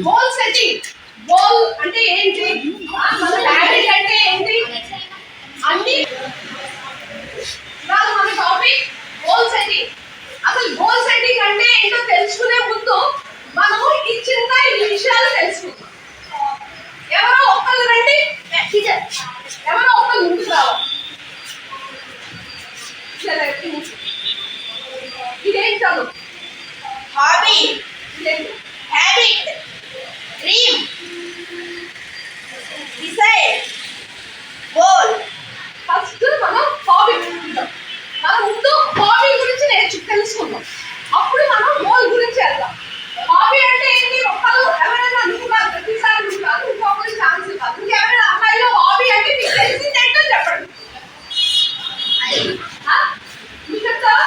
Goal setting. Goal అంటే ఏంటి, మన హ్యాబిట్ అంటే ఏంటి అన్ని మన టాపిక్ గోల్ సెట్టింగ్. అసలు గోల్ సెట్టింగ్ అంటే ఏంటో తెలుసుకునే ముందు మనము ఈ చిన్న విషయాలు తెలుసుకుందాం. ఎవరో ఒక్కళ్ళు రండి, ఎవరో ఒక్కళ్ళు ముందుకు రావాలి. ఇదేం చదువు? Hobby, habit, dream, decide, goal. First మనం హాబీ చూద్దాం. మనం ముందు హాబీ గురించి తెలుసుకుందాం, అప్పుడు మనం గోల్ గురించి వెళ్దాం. హాబీ అంటే ఏంటి? ఒకళ్ళు ఎవరైనా నువ్వు కాదు, ప్రతిసారి నువ్వు కాదు, ఇంకొకరి ఛాన్స్ కాదు, ఇంకెవరైనా అమ్మాయిలో హాబీ అంటే మీకు తెలిసింది ఏంటో చెప్పండి. నువ్వు చెప్తావా?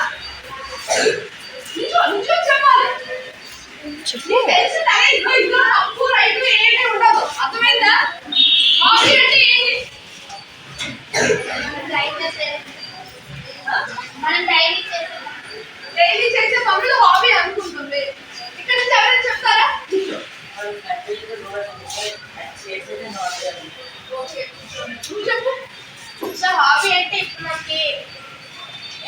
నువ్వు చెప్పాలి. నీకు తెలిసింది అదే, ఇందులో తప్పు రైట్ ఏమీ ఉండదు. అర్థమైందా? హాబీ అంటే ఏంటి? మనం డైలీ చేసే పనులు హాబీ అనుకుంటుంది. ఇక్కడ నుంచి ఎవరైనా చెప్తారా? నువ్వు చెప్పు. సో హాబీ అంటే ఇప్పుడు మనకి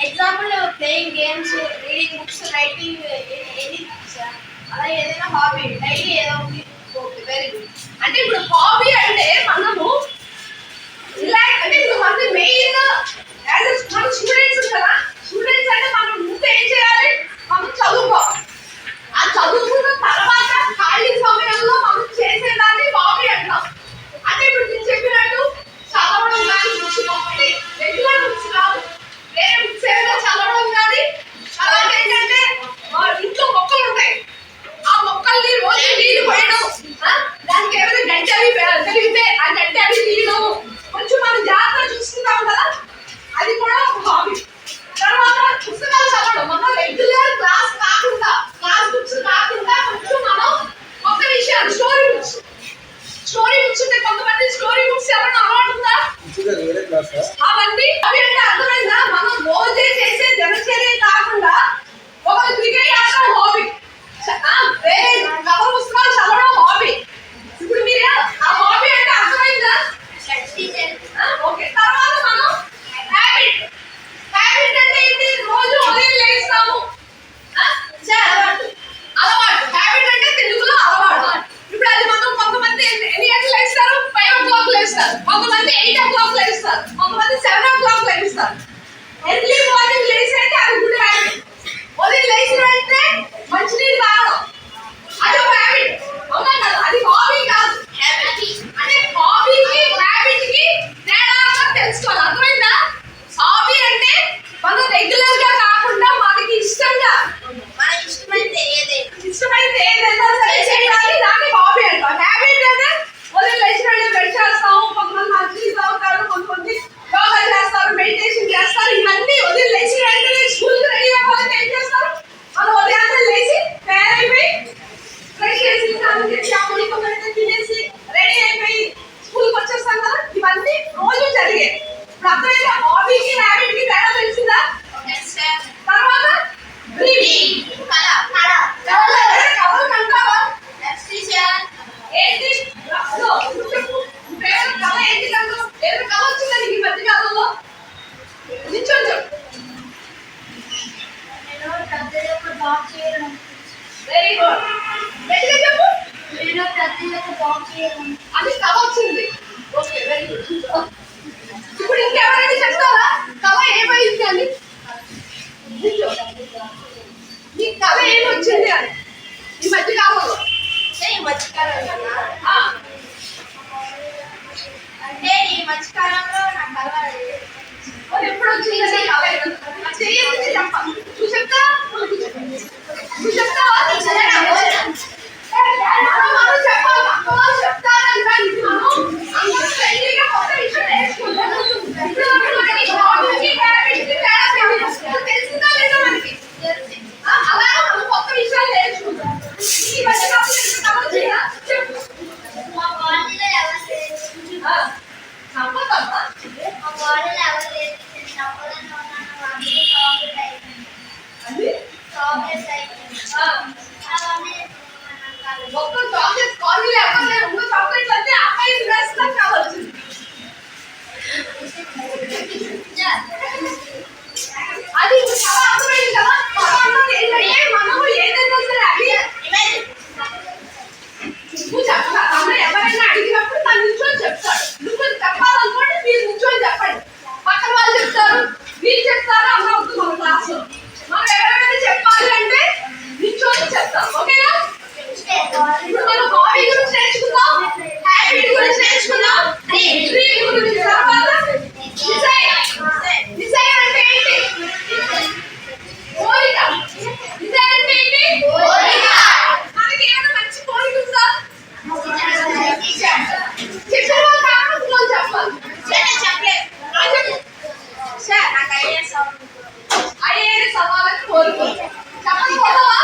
example playing games, reading books, writing, any అలా ఏదైనా హాబీ డైలీ ఏదో ఉంది. Okay, very good. అంటే ఇప్పుడు హాబీ అంటే మనము రిలాక్స్ అంటే ఇప్పుడు మనకి మెయిన్ మన స్టూడెంట్స్ కదా, స్టూడెంట్స్ అంటే మనం ముందు ఏం చేయాలి? మనం చదువుకోవాలి. ఆ చదువుకున్న తర్వాత ఖాళీ సమయంలో మనం చేసేదాన్ని హాబీ అంటాం. అంటే ఇప్పుడు నేను చెప్పినట్టు చదవడం కానీ, బుక్స్ కాబట్టి రెగ్యులర్ బుక్స్ కాదు, వేరే బుక్స్ ఏమైనా చదవడం కానీ, అలాగే ఏంటంటే ఇంట్లో మొక్కలు ఉంటాయి, ఆ మొక్కల్ని రోజు నీళ్ళు పోయడం, దానికి ఏమైనా గడ్డి అవి పెరిగితే ఆ గడ్డి అవి తీయడం, కొంచెం మనం జాగ్రత్తగా చూసుకుంటాం కదా, అది కూడా ఒక హాబీ. తర్వాత పుస్తకాలు చదవడం, మనం రెగ్యులర్ క్లాస్ కాకుండా, క్లాస్ బుక్స్ కాకుండా కొంచెం మనం కొత్త విషయాలు, స్టోరీ బుక్స్ ఉంటే కొంతమంది స్టోరీ బుక్స్ ఎవరైనా అలవాటు ఉందా? అవన్నీ అవి అంటే అర్థమైందా? మనం రోజే చేసే దినచర్య కాకుండా ఒక క్రికెట్ ఆడడం హాబీ, వేరే కథ పుస్తకాలు చదవడం హాబీ. ఇప్పుడు మీరు ఆ హాబీ అంటే అర్థమైందా? ఓకే. తర్వాత మనం హ్యాబిట్. హ్యాబిట్ అంటే ఏంటి? రోజు ఉదయం లేస్తాము, అలవాటు. హ్యాబిట్ అంటే తెలుగులో అలవాటు. ఇప్పుడు అది మనం కొంతమంది ఎన్ని గంటలు లేస్తారు? 5 o'clock లేస్తారు, కొంతమంది 8 o'clock లేస్తారు, కొంతమంది 7 o'clock లేస్తారు. ఎర్లీ మార్నింగ్ లేసేది అది గుడ్ హ్యాబిట్. ఉదయం లేచిన వెంటనే మంచినీళ్ళు తాగడం అది ఒక హ్యాబిట్, అవునా కదా? అది హాబీ కాదు. అంటే హాబీకి హ్యాబిట్ కి తేడా తెలుసుకోవాలి. అర్థమైందా? హాబీ అంటే మనం రెగ్యులర్ గా కాకుండా మనకి ఇష్టంగా, మన ఇష్టమైతే ఏదైనా సరే చేయాలి, దాన్ని హాబీ అంటాం. హ్యాబిట్ అంటే ఉదయం లేచిన వెంటనే బ్రష్ చేస్తాము, కొంతమంది మంచినీళ్ళు తాగుతారు, కొంతమంది యోగా చేస్తారు, మెడిటేషన్ చేస్తారు. ఇవన్నీ ఉదయం లేచిన వెంటనే స్కూల్కి రెడీ అవ్వాలంటే ఏం చేస్తారు? మనం ఉదయాన్నే లేచి తయారైపోయి ఫ్రెష్ చేసి స్నానం చేసి అప్పుడు కొంతమంది తినేసి రెడీ అయిపోయి స్కూల్కి వచ్చేస్తాం కదా. ఇవన్నీ రోజు జరిగేది. ఇప్పుడు అర్థమైతే హాబీకి హ్యాబిట్కి తేడా తెలిసిందా? తర్వాత కథలు కంటావా? ఏంటి కథ ఏంటి? కంటావు ఏదైనా కథ వచ్చిందా నీకు ఈ మధ్య కాలంలో? నిల్చొని చెప్పు. వెరీ గుడ్, గట్టిగా చెప్పు. అది కథ వచ్చింది. Okay, very good. ఇప్పుడు ఇంకెవరైనా చెప్తారా కథ ఏమైంది అని? నీ కథ ఏమొచ్చింది అని ఈ మధ్య కాలంలో? అంటే ఈ మధ్యకాలంలో నాకు అలవాటు. ఎప్పుడు వచ్చింది కథ? చెయ్యి చెప్పాలి. నువ్వు చెప్తా, నువ్వు చెప్తావా? మనం చెప్పాలి, అక్కవాళ్ళు చెప్తారంట. ఇది మనం అందరూ ఫ్రెండ్లీగా కొత్త విషయం నేర్చుకుంటాం. ఇప్పుడు మనకి హాబీకి హ్యాబిట్కి తేడా తెలిసిందా లేదా మనకి? అలాగే మనం కొత్త విషయాలు నేర్చుకుంటాం. ఈ మధ్య చెప్పు. మా కాలనీలో ఎవరు లేరు. నమ్మకమ్మా? మా కాలనీలో ఎవరు లేరు. చెప్పాలని ఉన్నాను. అందరూ చాక్లెట్స్ అయిపోయింది. మొత్తం చాక్లెట్స్ చాలా అర్థమైంది కదా. పద అన్నది ఏంటంటే మనము ఏదైనా సరే అది నువ్వు చెప్పాలి. అన్న ఎవరైనా అడిగినప్పుడు తను నిల్చొని చెప్తాడు. నువ్వు చెప్పాలనుకోండి మీరు నిల్చొని చెప్పండి. పక్కన వాళ్ళు చెప్తారు, మీరు చెప్తారు అన్న వద్దు మన క్లాస్ లో. మనం ఎవరైనా చెప్పాలి అంటే నిల్చొని చెప్తాం. ఓకేనా? ఇప్పుడు మనం హాబీ గురించి నేర్చుకుందాం, హ్యాబిట్ గురించి నేర్చుకుందాం, డ్రీమ్ గురించి. తర్వాత డిజైర్ అంటే ఏంటి? కోరిక. డిజైర్ అంటే ఏంటి? కోరిక. మనకి ఏమైనా మంచి కోరిక ఉందా? చెప్పాలి కారణం చెప్పాలి. చెప్పలేదు సార్, నాకు ఐఏఎస్ అవ్వాలని కోరిక. చెప్పండి కొడవా?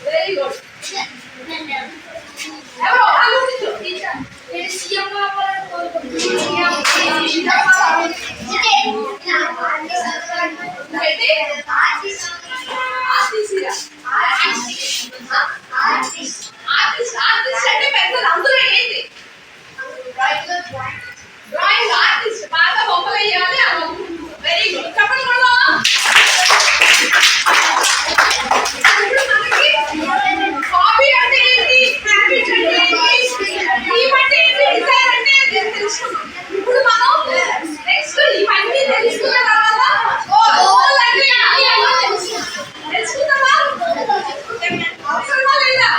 Very good. ఎవరో ఆలోచించు. నేను సీఎం అవ్వాలని కోరుకుంటున్నాను. ఏంటి? ఆర్టిస్ట్ అంటే పెద్దది. అందులో ఏంటి? Drawing artist. బాగా బొమ్మలు వేయాలి. Very good. చెప్పండి కూడా. ఇప్పుడు మనకి హాబీ అంటే ఏంటి, హ్యాబిట్ అంటే ఏంటి, డ్రీమ్ అంటే ఏంటి, డిజైర్ అంటే ఏంటి తెలుసుకున్నాం. ఇప్పుడు మనం నెక్స్ట్ ఇవన్నీ తెలుసుకున్న తర్వాత గోల్ అంటే ఏంటి తెలుసుకుందామా? అవసరమా లేదా?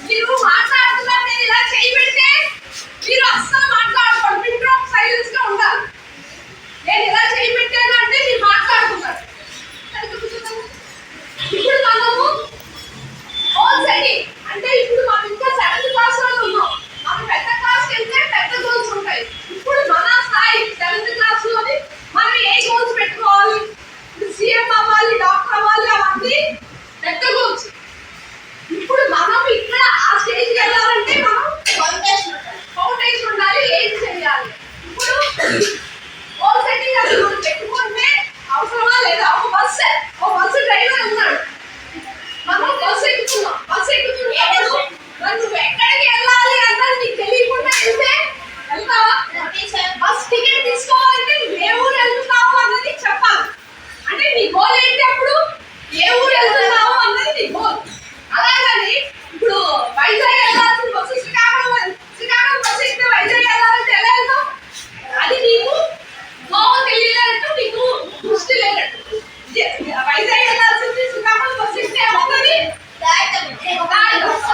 మీరు మాట్లాడుతున్నారు, నేను ఇలా చేయి పెడితే మీరు అస్సలు మాట్లాడకూడదు. విండ్రోప్ సైలెన్స్ గా ఉండాలి. నేను ఇలా చేయి పెట్టాను అంటే మీరు మాట్లాడుతున్నారు. ఇప్పుడు మనము గోల్ సెట్టింగ్ అంటే ఇప్పుడు మనం ఇంకా 7th క్లాస్ లో ఉన్నాం. మనం పెద్ద క్లాస్కి వెళ్తే పెద్ద గోల్స్ ఉంటాయి. ఇప్పుడు మన స్థాయి 7th క్లాస్ లోని మనం ఏ గోల్స్ పెట్టుకోవాలి? సీఎం అవ్వాలి, డాక్టర్ అవ్వాలి, అవన్నీ పెద్ద గోల్స్. ఇప్పుడు మనం ఇక్కడ ఆ స్టేజ్కి వెళ్ళాలంటే మనం ఫౌండేషన్ ఉండాలి. ఏం చేయాలి? ఇప్పుడు గోల్ సెట్టింగ్ అది మనం పెట్టుకుంటే అవసరమా లేదా? ఒక బస్సు డ్రైవర్ ఉన్నాడు. మనం బస్సు ఎక్కుతున్నాం. బస్సు ఎక్కుతున్నప్పుడు నువ్వు ఎక్కడికి వెళ్ళాలి అన్నది నీకు తెలియకుండా వెళ్తే వెళ్తావా? బస్ టికెట్ తీసుకోవాలంటే నువ్వు ఏ ఊరు వెళ్తున్నావు అన్నది చెప్పాలి. అంటే నీ గోల్ ఏంటి? అప్పుడు ఏ ఊరు వెళ్తున్నావు అన్నది నీ గోల్. అలాగని ఇప్పుడు వైజాగ్ వెళ్ళాల్సిన బస్సు శ్రీకాకుళం బస్సు ఎక్కితే వైజాగ్ వెళ్ళాలంటే ఎలా వెళ్తావు? అది నీకు గోవా తెలియలేనట్టు, నీకు దృష్టి లేనట్టు. వైజాగ్ వెళ్ళాల్సింది శ్రీకాకుళం బస్సు ఎక్కితే ఏమవుతుంది?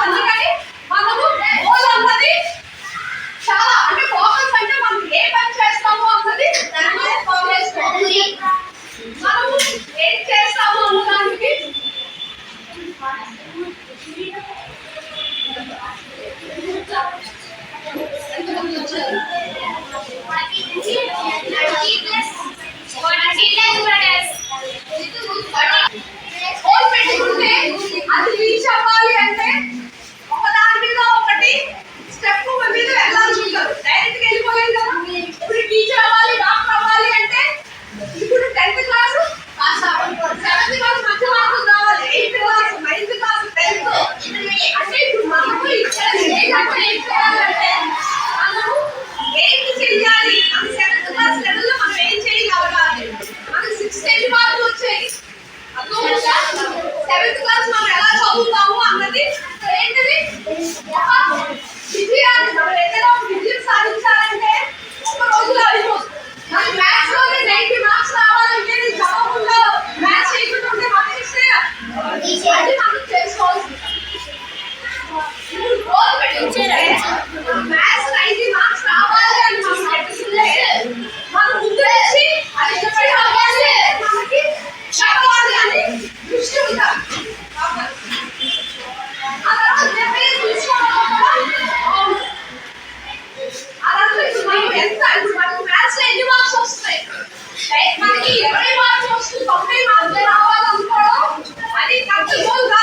అందుకని మనము గోల్ అన్నది చాలా అంటే ఫోకస్ అంటే మనం ఏ పని చేస్తామో అన్నది దాని మీద ఫోకస్ చేసుకోవాలి. మనము ఏం చేస్తామో అన్నదానికి గోల్ పెట్టుకుంటే అది రీచ్ అవ్వాలి అంటే ఒకదాని మీద ఒకటి స్టెప్ మీద వెళ్ళాల్సి ఉంటుంది. డైరెక్ట్ గా వెళ్ళిపోలేదు కదా. ఇప్పుడు టీచర్ అవ్వాలి, డాక్టర్ అవ్వాలి అంటే ఇప్పుడు 10th క్లాస్ పాస్ అవ్వాలి, 7th క్లాస్ మంచి మార్కులు రావాలి, 8th class, 9th class, 10th అంటే ఇప్పుడు మనము ఇక్కడ స్టేజ్ అంటే ఏం చేయాలంటే మనము ఏంటి చేయాలి? మన 7th క్లాస్ లెవెల్లో మనం ఏం చేయగలగాలి? మనకు 6 మార్కులు వచ్చాయి. అర్థమవుతుందా? 7th క్లాస్ మనం ఎలా చదువుతాము అన్నది ఏంటిది? విజయాన్ని మనం ఏదైనా ఒక విజయం సాధించాలంటే ఒక రోజులో అయిపోతుంది. మన మ్యాథ్స్ లోనే 90 మార్క్స్ రావాలంటే నేను చదవకుండా మ్యాథ్స్ చేయకుండా ఉంటే మనం ఇస్తే అది మనం చేసుకోవాల్సింది. ఇప్పుడు గోల్ పెట్టుకుంటే మ్యాథ్స్ 90 మార్క్స్ రావాలి అని మనం పెట్టుకుంటే మనం ముందు నుంచి అది చెప్పి అవ్వాలి, మనకి చదవాలి అని దృష్టి ఉండాలి. ఆ తర్వాత నిర్ణయం తీసుకోవడం కూడా అదంతా ఇప్పుడు మనం ఎంత ఇప్పుడు మనకు మ్యాథ్స్ లో ఎన్ని మార్క్స్ వస్తాయి? మనకి 20 మార్క్స్ వస్తుంది, 90 మార్క్స్ రావాలనుకోవడం అది పెద్ద గోల్ కాదు.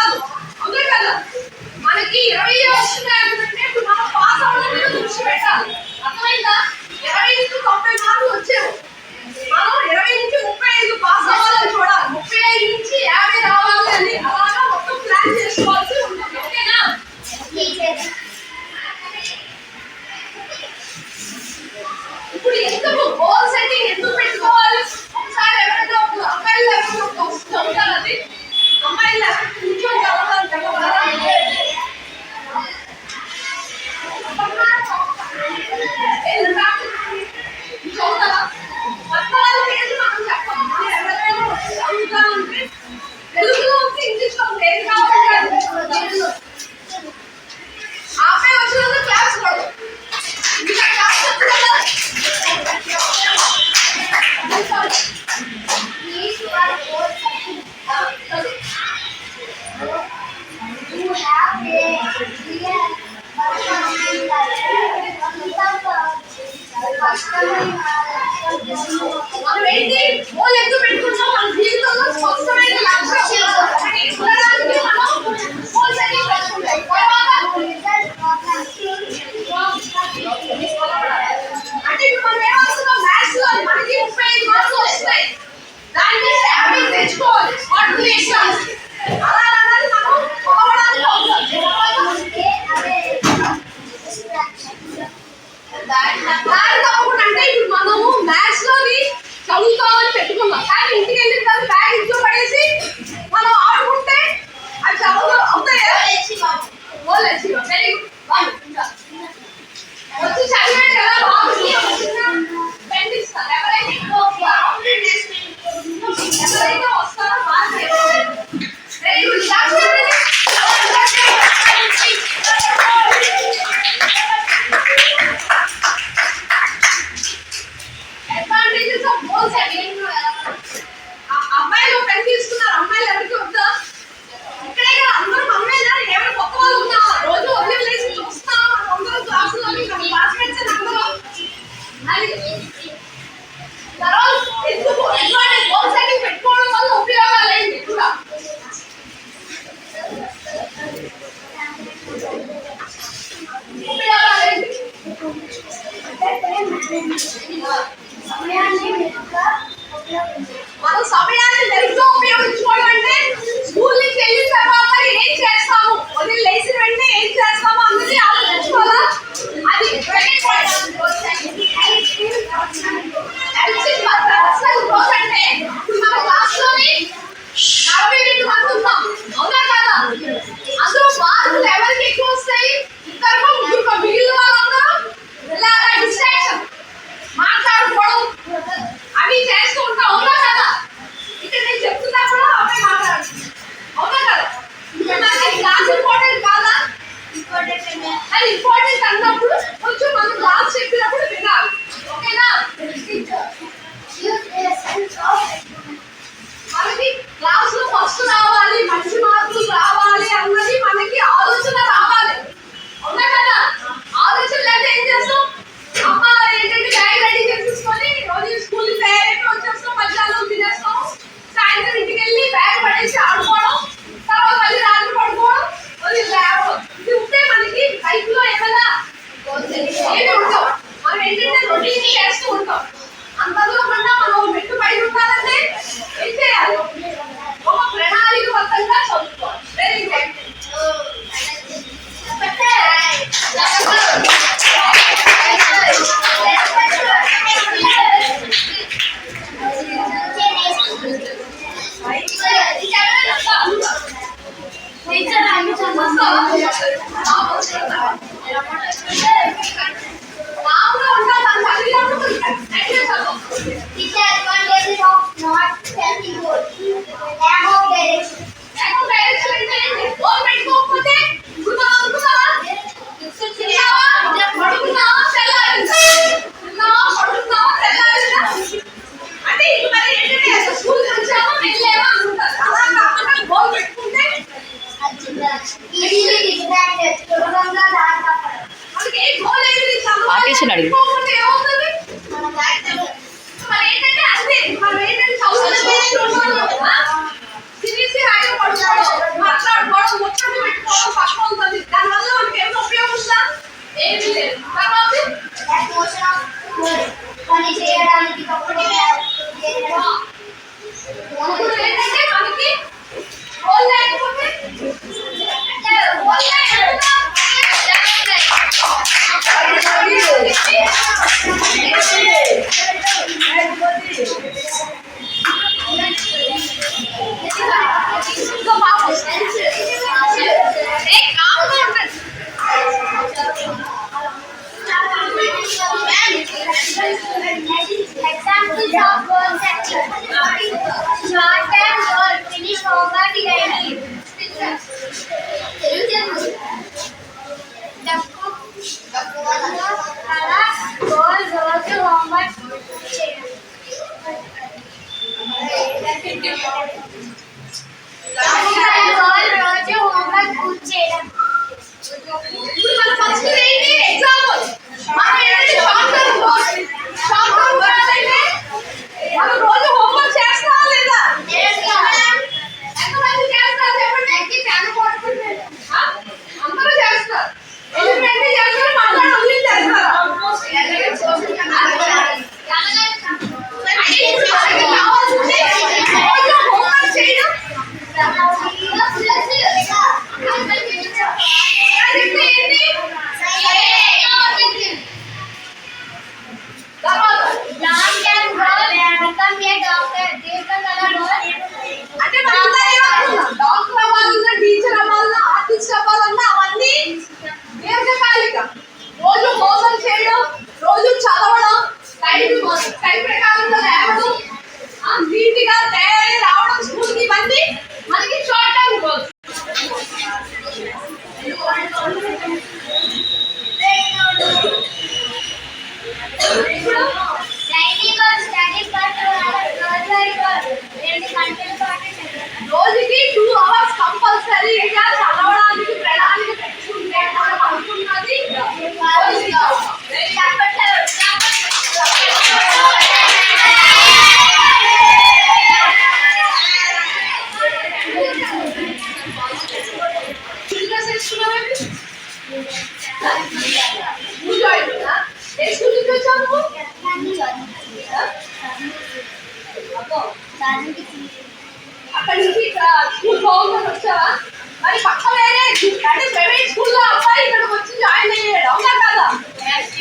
మ్యాథ్స్ లోని చదువుతామని పెట్టుకున్నాం, కానీ ఇంటికి వెళ్ళిన తర్వాత బ్యాగ్ ఇంట్లో పడేసి మనం ఆడుకుంటే అది చదువు అవుతాయా? Very good. వచ్చి చదివాడు కదా బాగుంది. పెన్ ఇస్తాను ఎవరైతే వస్తారో very good. Advantages of both sides. అమ్మాయిలు పెన్ తీసుకున్నారు, అమ్మాయిలు ఎవరికి వద్దా? ఇక్కడే కదా అందరూ అమ్మాయిలు, ఎవరు కొత్త వాళ్ళు ఉన్నారా? రోజు వదిలేసి చూస్తాం అందరూ క్లాసులోని మన క్లాస్మేట్స్ అందరూ. అది తర్వాత ఎందుకు అడ్వాంటేజ్ బోత్ సైడ్స్ పెట్టుకోవడం వల్ల ఉపయోగాలు ఏంటి కూడా ఉపయోగాలు ఏంటి? మనం సమయాన్ని మెరుగ్గా ఉపయోగించుకోవడం అంటే స్కూల్ నుంచి వెళ్ళిన తర్వాత ఏం చేస్తాము, ఉదయం లేచిన వెంటనే ఏం చేస్తాము అన్నది ఆలోచించుకోవాలా. అది సెకండ్ పాయింట్. పర్సనల్ గ్రోత్ అంటే ఇప్పుడు మన క్లాస్లోని 42 మంది ఉన్నాం, అవునా కదా? అందులో మార్కులు ఎవరికి ఎక్కువ వస్తాయి? ఇద్దరు ముగ్గురు. మిగిలిన వాళ్ళందరూ ఇలాగా డిస్ట్రాక్షన్, మాట్లాడుకోవడం అవి చేస్తూ ఉంటాం, అవునా కదా? ఇక్కడ నేను చెప్తున్నా కూడా అబ్బాయి మాట్లాడు, అవునా కదా? క్లాస్ ఇంపార్టెంట్ కాదా? అది ఇంపార్టెంట్ అన్నప్పుడు కొంచెం మనం క్లాస్ చెప్పినప్పుడు వినాలి, ఓకేనా? మనకి క్లాస్ లో ఫస్ట్ రావాలి, మంచి మార్కులు రావాలి అన్నది మనకి ఆలోచన రావాలి, అవునా కదా? ఆలోచన లేదా ఏం చేస్తాం? అమ్మ ఏంటంటే బ్యాగ్ రెడీ చేసేసుకొని రోజు స్కూల్ తయారైతే వచ్చేస్తాం, మధ్యాహ్నం తినేస్తాం, సాయంత్రం ఇంటికి వెళ్ళి బ్యాగ్ పడేసి ఆడుకోవడం, తర్వాత మళ్ళీ రాత్రి పడుకోవడం, మళ్ళీ లేవడం. ఇది ఉంటే మనకి లైఫ్ లో ఏమైనా ఏమి ఉండవు. మనం ఏంటంటే రొటీన్ చేస్తూ ఉంటాం. అంతలో కన్నా మనం మెట్టు పైన ఉండాలంటే ఏం చేయాలి? ఒక ప్రణాళికబద్ధంగా చదువుకోవాలి. Very good. ఆపేసిన అడిగి పని చేయడానికి examples of goals activity. Short and goal finish homework daily. అలా గోల్ రోజు హోంవర్క్ చేయడం. గోల్ రోజు హోంవర్క్ పూర్తి చేయడం. ఇప్పుడు మన ఫస్ట్ ఏంటి ఎగ్జాంపుల్. మనం ఏంటి short term goal. Short term goal అంటే మనం రోజు హోంవర్క్ చేస్తామా లేదా? ఎంతమంది చేస్తారు చెప్పండి. అందరూ చేస్తారు. ఎలిమెంటరీ చేస్తారు, మాట్లాడి వదిలించేస్తారు. కావాల్సింది రోజు హోంవర్క్ చేయడం. తర్వాత సరిగా చదవడానికి ప్రణాళిక పెట్టుకుంటే మనం అనుకున్నది బిజినెస్ వేసుకున్నామండి. స్కూల్ జాయిన్ అయినా ఏ స్కూల్ నుంచి వచ్చావు నువ్వు? అక్కడి నుంచి ఇక్కడ స్కూల్ బాగుందని వచ్చావా? మరి పక్క వేరే అంటే ప్రైవేట్ స్కూల్లో అబ్బాయి ఇక్కడికి వచ్చి జాయిన్ అయ్యాడు, అవునా కదా?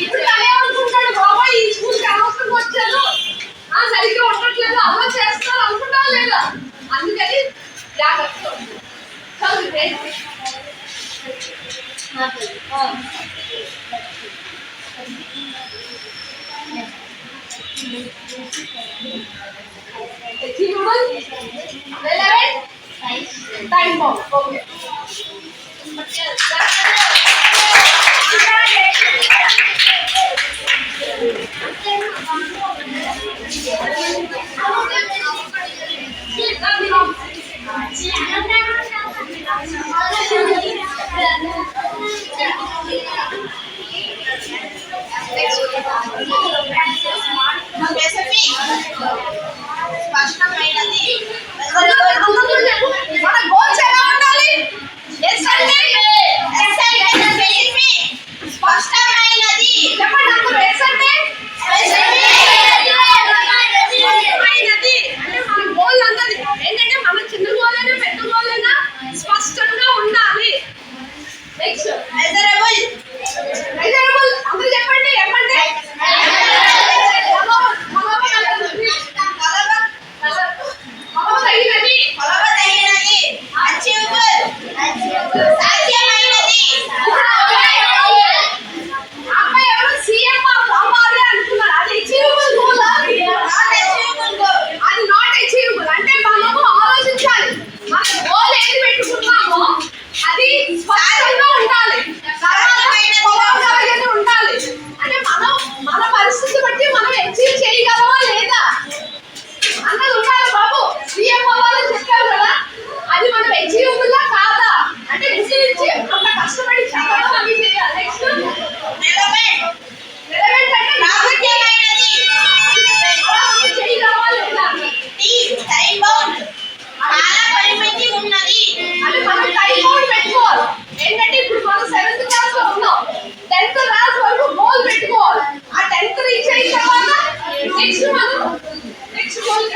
ఇప్పుడు తనే అనుకుంటాడు, బాబాయ్ ఈ స్కూల్కి అనవసరంగా వచ్చాను, సరిగ్గా ఉండట్లేదు, అమ్మ చేస్తాను అనుకుంటా లేదా? అందుకని జాగ్రత్తగా చదువు. Achievable, relevant, time bomb. Okay. స్పష్టమైనది. మన గోల్స్ ఎలా ఉండాలి? స్పష్టమైనది. చెప్పండి అందరూ. ఎస్ అంటే స్పష్టమైనది. అంటే మన గోల్ అన్నది ఏంటంటే మన చిన్న గోల్ అయినా పెద్ద గోల్ అయినా స్పష్టంగా ఉండాలి. Next measurable. మెజరబుల్. అందరూ చెప్పండి ఏమంటే కొలవదగినది. అచీవబుల్. సాధ్యమైనది. అబ్బాయి ఎవరు సీఎం అవ్వాలి అనుకున్నారు, అది achievable goal? Not achievable goal. అది నాట్ అచీవబుల్. అంటే మనము ఆలోచించాలి, మన గోల్ ఏది పెట్టుకున్నామో అది స్పష్టంగా ఉండాలి, కొలవగలిగేది ఉండాలి. అంటే మనం మన పరిస్థితి బట్టి మనం అచీవ్ చేయగలమా లేదా అన్నది ఉండాలి. బాబు సీఎం అవ్వాలని చెప్పారు కదా, అది మనం అచీవబుల్లా కాదా అంటే గుర్తించి అంత కష్టపడి చదవడం అవి చేయాలి. Next relevant. రెలవెంట్ అంటే ప్రాముఖ్యమైనది. అలా మనం చేయగలమా లేదా? Time bound. కాల పరిమితి ఉన్నది. అంటే మనం టైం బౌండ్ పెట్టుకోవాలి. ఏంటంటే ఇప్పుడు మనం 7th క్లాస్ లో ఉన్నాం, 10th క్లాస్ వరకు గోల్ పెట్టుకోవాలి. ఆ 10th రీచ్ అయిన తర్వాత నెక్స్ట్ మనం next goal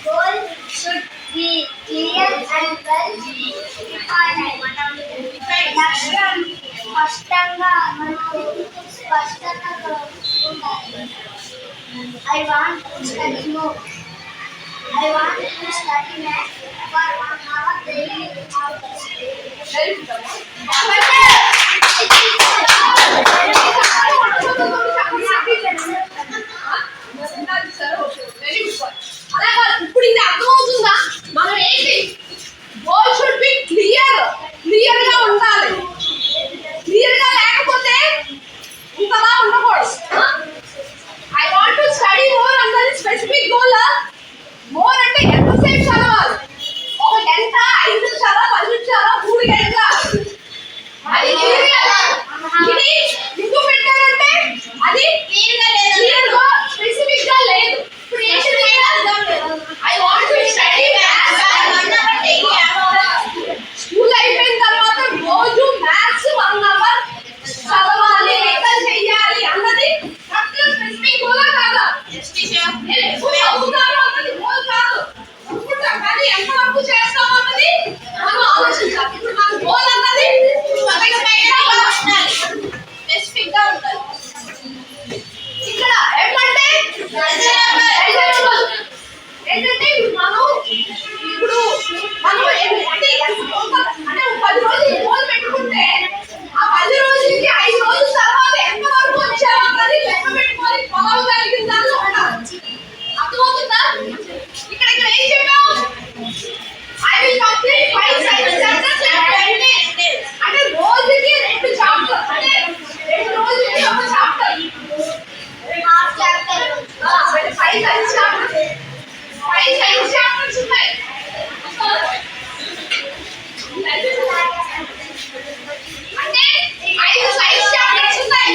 Goal should be clear and well defined. లక్ష్యం స్పష్టంగా మనకు స్పష్టంగా ఉండాలి. I want to study more. I want to study math for 1 hour daily without ఇప్పుడు ఇది అర్థమవుతుందా? మనం ఏంటి గోల్ షుడ్ బి క్లియర్ గా ఉండాలి. క్లియర్ గా లేకపోతే ఇంతలా ఉండకూడదు. I want to study more అన్నది స్పెసిఫిక్ గోల్. మోర్ అంటే ఎంతసేపు చదవాలి? ఒక గంట, 5 నిమిషాల, 10 నిమిషాల, 3 గంటల? అది ఇది ఇంటూ సైన్స్ చాప్టర్స్ ఉన్నాయి. అంటే 5 సైన్స్ చాప్టర్స్ ఉన్నాయి.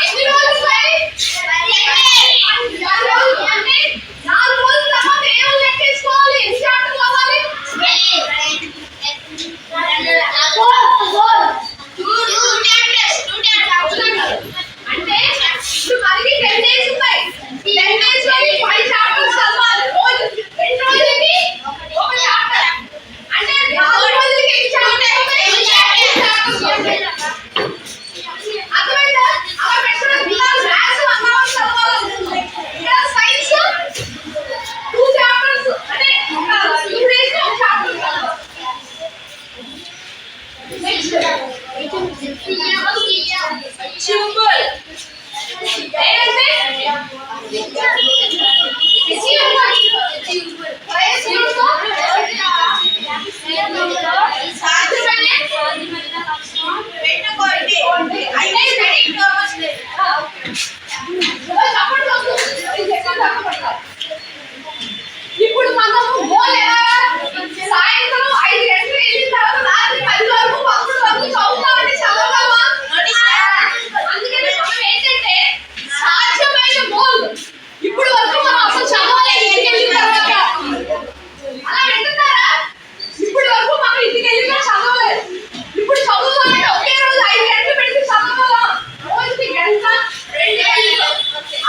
ఎన్ని రోజులు ఉన్నాయి? 4 రోజులు. అంటే 4 రోజుల తర్వాత ఏం లెక్కేసుకోవాలి? ఎన్ని చాప్టర్లు అవ్వాలి? అంటే ఇప్పుడు మనకి 10 days ఉన్నాయి. 10 days లో 5 చాప్టర్స్ చదవాలి. రోజు 2 రోజులకి ఒక చాప్టర్. అంటే 4 రోజులకి ఎన్ని చాప్టర్స్ ఉంటాయి? అర్థమైందా? అలా పెట్టడం మ్యాథ్స్ అన్నమాట చదవాలి. ఇక్కడ సైన్స్ 2 చాప్టర్స్. అంటే 2 days లో ఒక చాప్టర్ చదవాలి. నెక్స్ట్ సింపుల్ ఏంటంటే ఇప్పుడు మనము గోల్ సాయంత్రం 5 గంటలకు వెళ్ళిన తర్వాత రాత్రి 10 వరకు 11 వరకు చదువుతామంటే చదవగలమా? అందుకని మనం ఏంటంటే సాధ్యమైన గోల్ ఇప్పుడు వరకు మనం అసలు చదవలేదు ఇంటికి వెళ్ళిన తర్వాత. అలా వింటున్నారా? ఇప్పుడు వరకు మనం ఇంటికి వెళ్ళినా చదవలేదు. ఇప్పుడు చదువుతామంటే ఒకే రోజు 5 గంటలు పెట్టి చదవగలం. రోజుకి గంట 2 గంటలు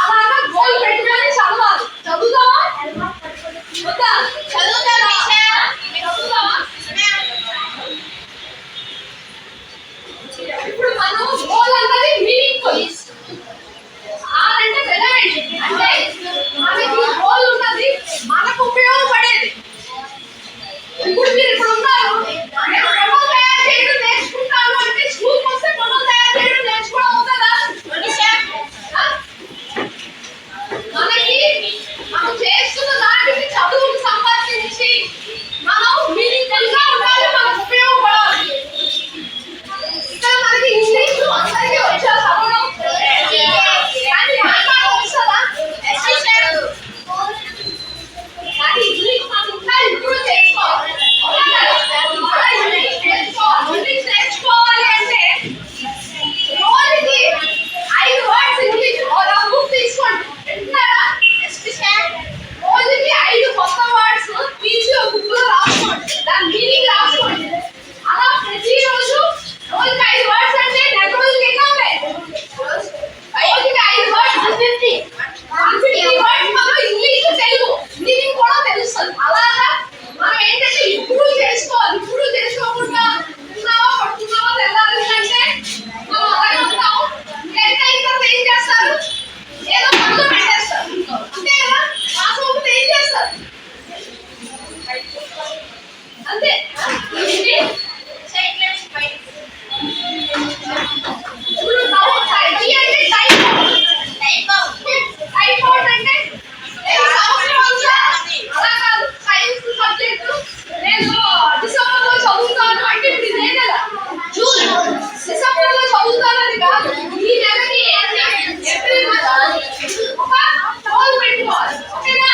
అలాగా గోల్ పెట్టుకొని చదవాలి. చదువుతామా? వద్దా? చదువుతామా? ఇప్పుడు మనం గోల్ అన్నది మీనింగ్ఫుల్. అంటే relevant. అంటే మనకి గోల్ ఉన్నది మనకు ఉపయోగపడేది. ఇప్పుడు మీరు ఇక్కడ ఉన్నారు. నేను పొలం తయారు చేయడం నేర్చుకుంటాను అంటే స్కూల్కి వస్తే పొలం తయారు చేయడం నేర్చుకోవడం అవుతుందా? మనకి మనం చేస్తున్న దానికి చదువుకు సంబంధించి మనం మీనింగ్ఫుల్ గా ఉండాలి. మనకు ఉపయోగపడాలి. ఇక్కడ మనకి ఇంగ్లీష్ అందరికీ వచ్చా చదవడం కానీ మాట్లాడడం వస్తుందా? కానీ ఇంగ్లీష్ మనం ఇంకా ఇంప్రూవ్ చేసుకోవాలి. ఇంగ్లీష్ నేర్చుకోవాలి అంటే రోజుకి 5 వర్డ్స్ ఇంగ్లీష్ ఒక బుక్ తీసుకోండి. వింటున్నారా? రోజుకి 5 కొత్త వర్డ్స్ తీసి ఒక బుక్ లో రాసుకోండి. దాని మీనింగ్ రాసుకోండి. అలా ప్రతిరోజు రోజుకి 5 వర్డ్స్ అంటే నెల రోజులకి ఎన్ని అవుతాయి? రోజుకి 5 వర్డ్స్ 150 వర్డ్స్ మనం ఇంగ్లీష్ తెలుగు మీనింగ్ కూడా తెలుస్తుంది. అలాగా మనం ఏంటంటే ఇంప్రూవ్ చేసుకోవాలి. ఇంప్రూవ్ చేసుకోకుండా ఉన్నావా పడుతున్నావా తెల్లాలి అంటే మనం అలాగే ఉంటాం. ఎంత అయిన తర్వాత ఏం చేస్తారు? ఏదో పనులు పెట్టేస్తారు. అంతే కదా? రాసుకోకపోతే ఏం చేస్తారు? అంతే. ఇది ఇప్పుడు టైప్ అంటే టైప్ అవుట్ అంటే అలా కాదు. సైన్స్ సబ్జెక్ట్ నేను డిసెంబర్ లో చదువుతాను అంటే ఇప్పుడు ఇదే నెల జూన్ డిసెంబర్ లో చదువుతానని కాదు. ఈ నెలకి ఏప్రిల్ ఒక గోల్ పెట్టుకోవాలి. ఓకేనా?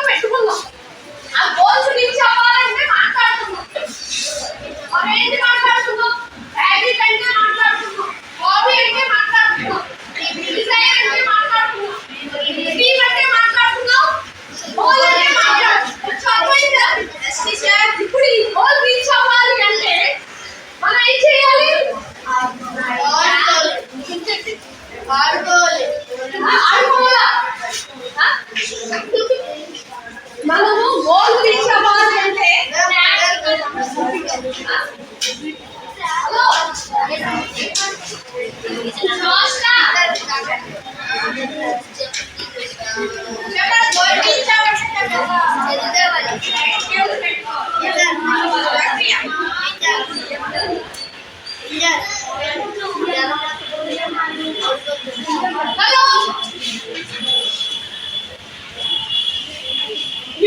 పెట్టుకుందాం. ఆ గోల్స్ రీచ్ అవ్వాలంటే మాట్లాడుతున్నాం. మనం ఏంటి మాట్లాడుతున్నాం? హ్యాబిట్ అంటే మాట్లాడుతున్నాం. హాబీ అంటే మాట్లాడుతున్నాం. డిజైర్ అంటే మాట్లాడుతున్నాం. డ్రీమ్ అంటే మాట్లాడుతున్నాం. గోల్ అంటే మాట్లాడుతున్నాం. అర్థమైందా? ఇప్పుడు ఈ గోల్ రీచ్ అవ్వాలి అంటే మనం ఏం చేయాలి? ఆడుకోవాలా? మనము గోల్ రీచ్ అవ్వాలి అంటే హలో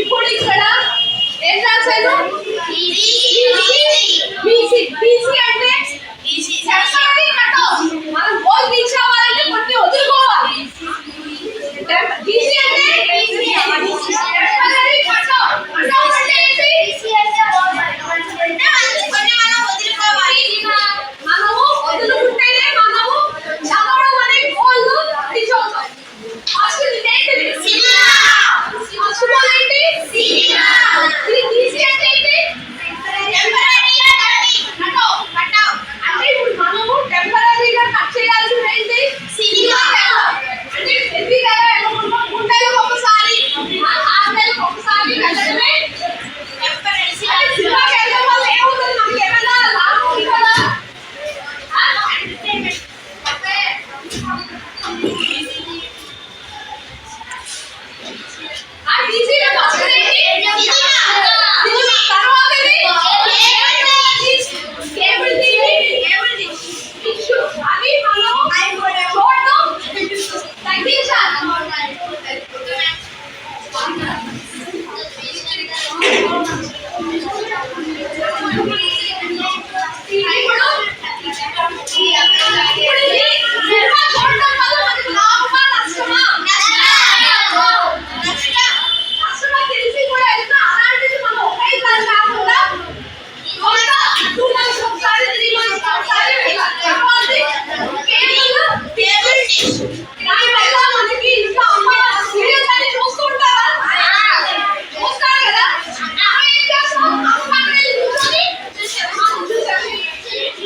ఇప్పుడు ఇక్కడ ఏం రాశాను? బీసీ. బీసీ అంటే టెంపరరీ కట్ ఆఫ్. మనం గోల్ రీచ్ అవ్వాలంటే కొన్ని వదులుకోవాలి. బీసీ అంటే temporary cut off. Cut off అంటే ఏంటి? మనము వదులుకుంటేనే మనము చదవడం అనే గోల్ రీచ్ అవుతాం. ఫస్ట్ ఇది ఏంటిది? ఫస్ట్ గోల్ ఏంటి? ఇది బీసీ అంటే ఏంటి? Cut off. అంటే ఇప్పుడు మనము టెంపరరీగా కట్ చేయాల్సింది ఏంటి? అంటే ప్రతి కదా గుంటలకు ఒకసారి 6 నెలలకు ఒకసారి వెళ్ళడమే టెంపరరీ. అంటే సినిమాకి వెళ్ళడం వల్ల ఏమవుతుంది? మనకి ఏమైనా లాభం ఉంటుందా? ఆ బీసీలో ఫస్ట్ ఏంటి? తర్వాతది కేబుల్ టీవీ, టిష్యూ. అవి మనం చూడడం తగ్గించాలి. సినిమా చూడడం వల్ల మనకి లాభమా నష్టమా? నష్టమా తెలిసి కూడా వెళ్తా. అలాంటిది మనం ఒకేసారి కాకుండా 2 months ఒకసారి 3 months ఒకసారి వెళ్ళాలి. తర్వాతది కేబుల్ డిష్. దానివల్ల మనకి ఇంకా అమ్మ సీరియల్స్ అన్ని చూస్తుంటారా? చూస్తారు కదా. మనం ఏం చేస్తాం? అమ్మ పక్కన కూర్చొని చూసేది.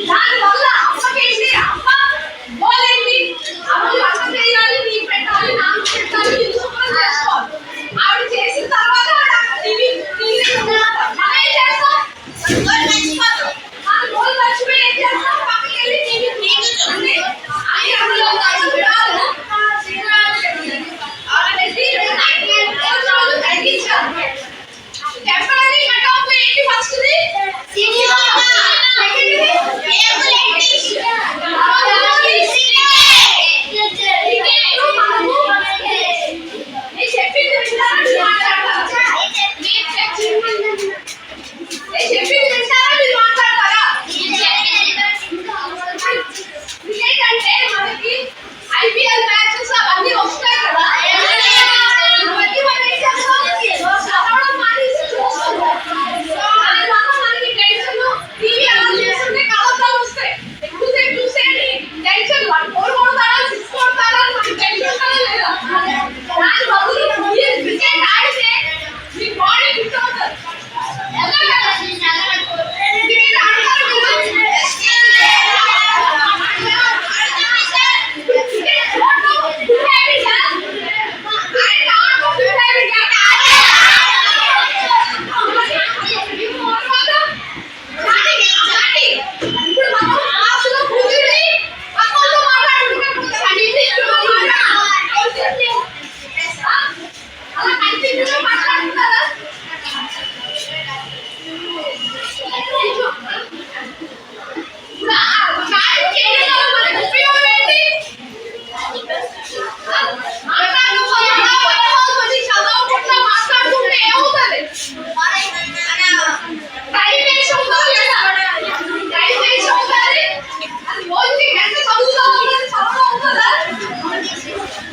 దానివల్ల అమ్మకేంటి? అమ్మ గోలేంటి? అమ్మ వంట చేయాలి, నీకు పెట్టాలి, నాకు పెట్టాలి, ఇది శుభ్రం చేసుకోవాలి. ఆవిడ చేసిన తర్వాత టీవీ మనం ఏం చేస్తాం? మన గోల్ మర్చిపోయి ఏం చేస్తాం? పక్కకి వెళ్ళి టీవీ చూడండి. అని అందులో విరాలు రోజు తగ్గించాలి. టెంపరరీ కట్ ఆఫ్ లో ఏంటి? ఫస్ట్ ఏంటంటే మనకి ఐపీఎల్ మ్యాచెస్ అవన్నీ వస్తాయి కదా. అవన్నీ మనం ఏం చేస్తాం? చదవడం మానేసి చూస్తాం. దానివల్ల మనకి టెన్షన్, టీవీ అలా చూస్తుంటే కలవకాలు వస్తాయి. ఎక్కువసేపు చూసేయండి టెన్షన్. వాళ్ళు 4 కొడతారా 6 కొడతారా అని మనకి టెన్షన్ కదా లేదా? దాని బదులు మీరు క్రికెట్ ఆడితే మీ బాడీ ఫిట్ అవుతుంది. ఎలా కదా? క్రికెట్ ఆడతారు మీరు? క్రికెట్ చూడడం గుడ్ హ్యాబిటా? ఆయన ఆడడం గుడ్ హ్యాబిటా? ఇప్పుడు మనం క్లాసులో కూర్చుని పక్కనతో మాట్లాడుకుంటున్నాం. అలా కంటిన్యూగా మాట్లాడుతున్నారా? ఇప్పుడు కార్యం చేయడం వల్ల మనకు ఉపయోగం ఏంటి? చదవకుండా మాట్లాడుకుంటే ఏమవుతుంది? టైం వేస్ట్ అవుతుందా లేదా? టైం వేస్ట్ అవుతుంది. అది రోజుకి గంట చదువుతావు, చదవడం అవుతుందా?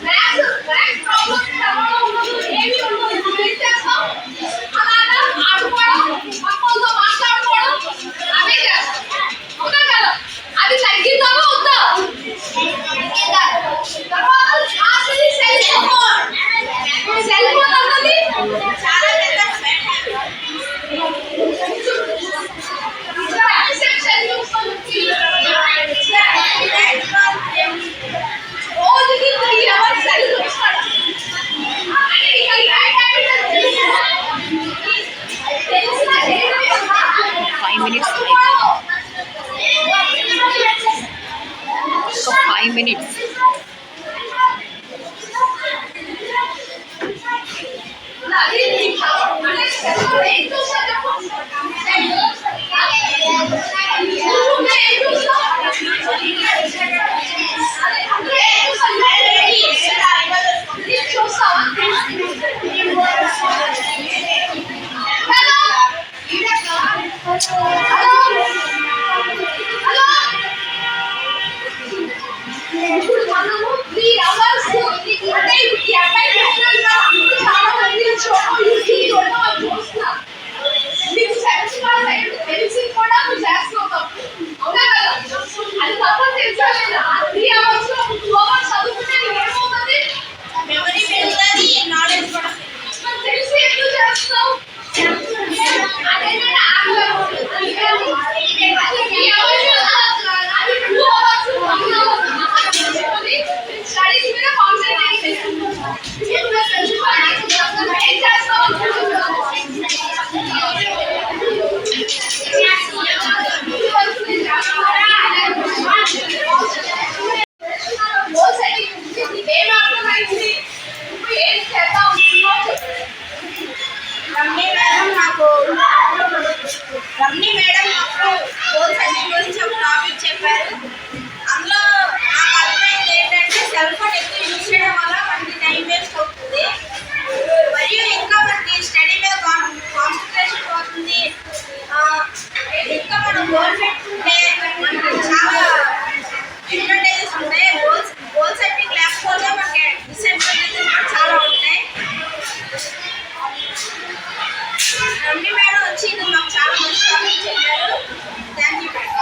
మ్యాథ్స్ ప్రాబ్లమ్స్ చదవడం ఉండదు, ఏమీ ఉండదు. మనం ఏం చేస్తాం? అలాగా ఆడుకోవడం, పక్కలతో మాట్లాడుకోవడం అవే చేస్తాం. అవునా కదా? అది తగ్గిద్దామా వద్దా? తర్వాత లాస్ట్ది సెల్ ఫోన్. సెల్ ఫోన్ అన్నది చాలా పెద్ద సెల్ ఫోన్ 5 minutes. ఇప్పుడు మనము 3 hours అంటే ఈ అబ్బాయి పెట్టినంత చాలా మంది చూడడం చూస్తున్నాం. మీకు సెన్స్ పాస్ అయ్యి తెలిసి కూడా నువ్వు చేస్తున్నావు తప్పు. అవునా కదా? అది తప్పని తెలుసా లేదా? 3 hours లో 2 hours చదువుకుంటే నీకు ఏమవుతుంది? మెమరీ పెరుగుతుంది, నాలెడ్జ్ కూడా నాకు తెలిసి ఎందుకు చేస్తున్నావు? అదేంటంటే ఆగ్రహం. స్టడీస్ మీద కాన్సంట్రేట్ ఏం చేస్తావు? ఏం అర్థమైంది? నువ్వు ఏం చేద్దాం అనుకున్నావు చెప్పు. రమ్య మేడం నాకు గోల్ సెట్టింగ్ గురించి ఒక టాపిక్ చెప్పారు. అందులో నాకు అర్థమైంది ఏంటంటే సెల్ ఫోన్ ఎక్కువ యూజ్ చేయడం వల్ల మనకి టైం వేస్ట్ అవుతుంది, మరియు ఇంకా మనకి స్టడీ మీద కాన్సన్ట్రేషన్ పోతుంది. ఇంకా మనం గోల్ పెట్టుకుంటే మనకి చాలా అడ్వాంటేజెస్ ఉంటాయి. గోల్ సెట్టింగ్ లేకపోతే మనకి డిసడ్వాంటేజెస్ చాలా ఉంటాయి. రమ్య మేడం వచ్చి ఇది మాకు చాలా మంచి టాపిక్ చెప్పారు. Thank you madam.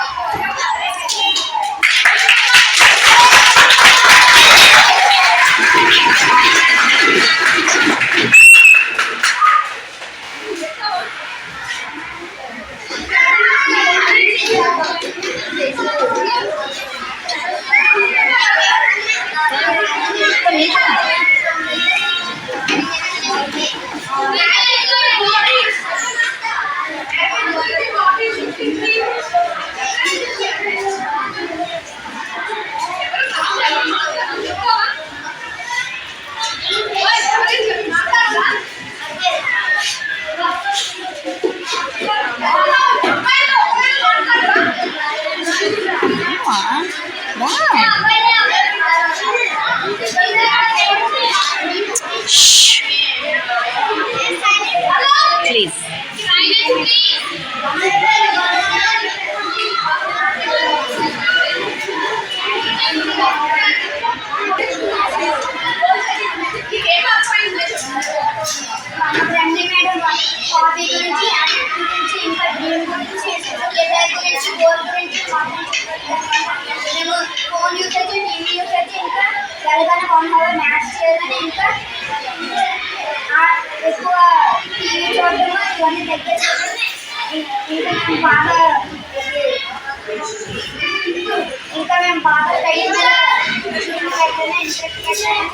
Please. Ramya madam hobby గురించి, యాక్టివిటీ గురించి, ఇంకా డ్రీమ్ గురించి, కెరీర్ గురించి, గోల్ గురించి మేము ఫోన్ యూసేజ్, టీవీ యూసేజ్, ఇంకా ఎలాగైనా 1 hour మ్యాథ్స్ చేయాలని, ఇంకా ఎక్కువ టీవీ చూడటము ఇవన్నీ తగ్గించాలని, ఇంకా మేము బాగా స్టడీ మీద ఇంట్రెస్ట్ పెట్టాలని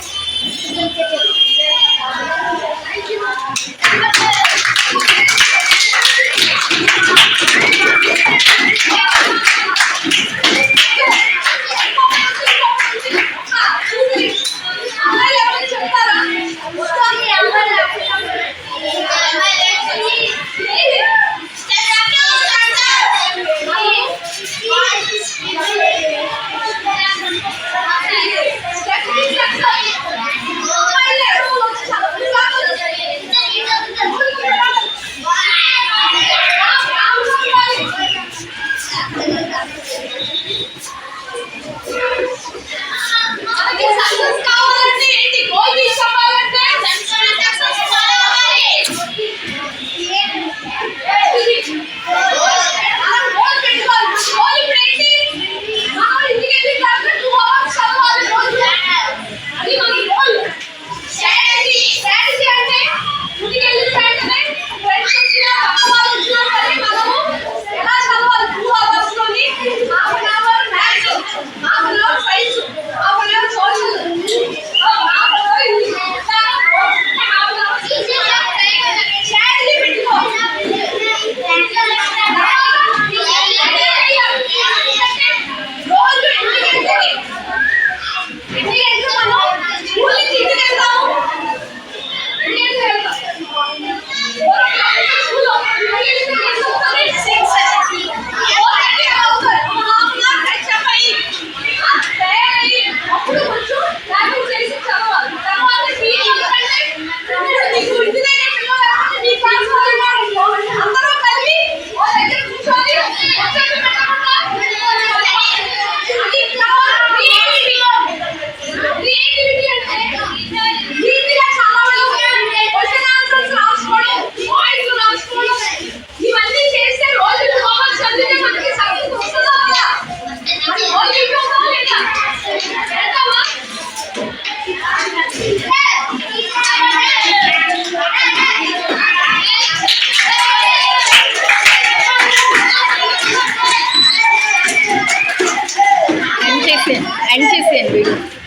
తీసేయండి వీడియో.